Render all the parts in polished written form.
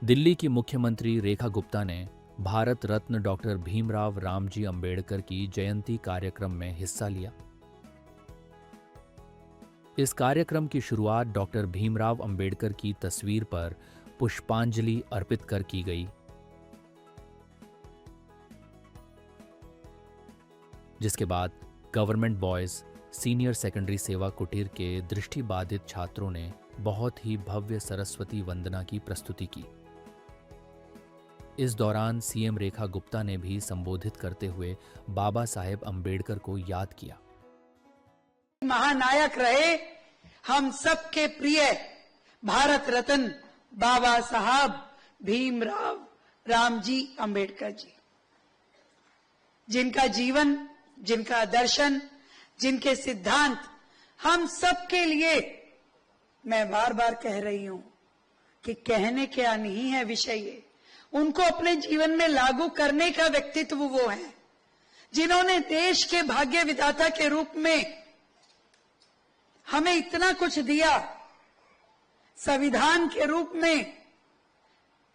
दिल्ली की मुख्यमंत्री रेखा गुप्ता ने भारत रत्न डॉक्टर भीमराव रामजी अंबेडकर की जयंती कार्यक्रम में हिस्सा लिया। इस कार्यक्रम की शुरुआत डॉक्टर भीमराव अंबेडकर की तस्वीर पर पुष्पांजलि अर्पित कर की गई, जिसके बाद गवर्नमेंट बॉयज सीनियर सेकेंडरी सेवा कुटीर के दृष्टिबाधित छात्रों ने बहुत ही भव्य सरस्वती वंदना की प्रस्तुति की। इस दौरान सीएम रेखा गुप्ता ने भी संबोधित करते हुए बाबा साहेब अंबेडकर को याद किया। महानायक रहे हम सबके प्रिय भारत रत्न बाबा साहब भीमराव रामजी अंबेडकर जी, जिनका जीवन, जिनका दर्शन, जिनके सिद्धांत हम सबके लिए, मैं बार बार कह रही हूं कि कहने क्या नहीं है विषय ये, उनको अपने जीवन में लागू करने का व्यक्तित्व वो है जिन्होंने देश के भाग्य विधाता के रूप में हमें इतना कुछ दिया। संविधान के रूप में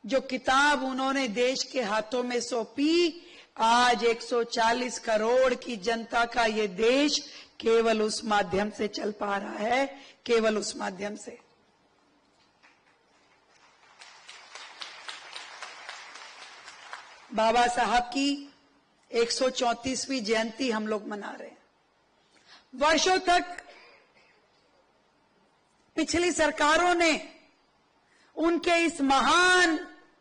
जो किताब उन्होंने देश के हाथों में सौंपी, आज 140 करोड़ की जनता का ये देश केवल उस माध्यम से चल पा रहा है, केवल उस माध्यम से। बाबा साहब की 134वीं जयंती हम लोग मना रहे हैं। वर्षों तक पिछली सरकारों ने उनके इस महान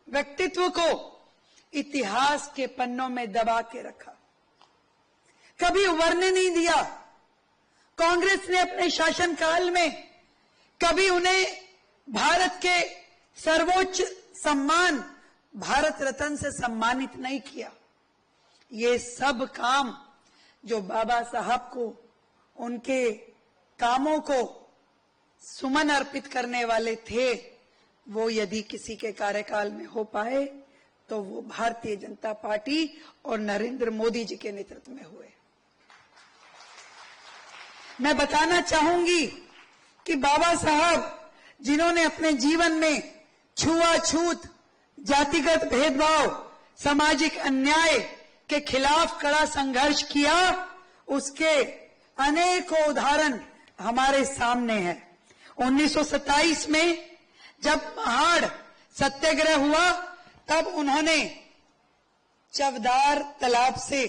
व्यक्तित्व को इतिहास के पन्नों में दबा के रखा, कभी उभरने नहीं दिया। कांग्रेस ने अपने शासनकाल में कभी उन्हें भारत के सर्वोच्च सम्मान भारत रत्न से सम्मानित नहीं किया। ये सब काम जो बाबा साहब को, उनके कामों को सुमन अर्पित करने वाले थे, वो यदि किसी के कार्यकाल में हो पाए तो वो भारतीय जनता पार्टी और नरेंद्र मोदी जी के नेतृत्व में हुए। मैं बताना चाहूंगी कि बाबा साहब जिन्होंने अपने जीवन में छुआछूत, जातिगत भेदभाव, सामाजिक अन्याय के खिलाफ कड़ा संघर्ष किया, उसके अनेकों उदाहरण हमारे सामने हैं। 1927 में जब महाड़ सत्याग्रह हुआ, तब उन्होंने चवदार तालाब से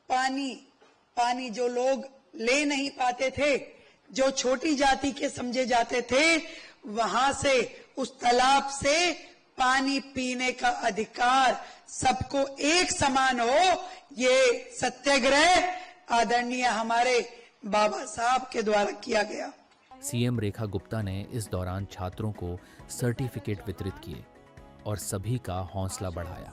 पानी जो लोग ले नहीं पाते थे, जो छोटी जाति के समझे जाते थे, वहां से, उस तालाब से पानी पीने का अधिकार सबको एक समान हो, ये सत्याग्रह आदरणीय हमारे बाबा साहब के द्वारा किया गया। सीएम रेखा गुप्ता ने इस दौरान छात्रों को सर्टिफिकेट वितरित किए और सभी का हौसला बढ़ाया।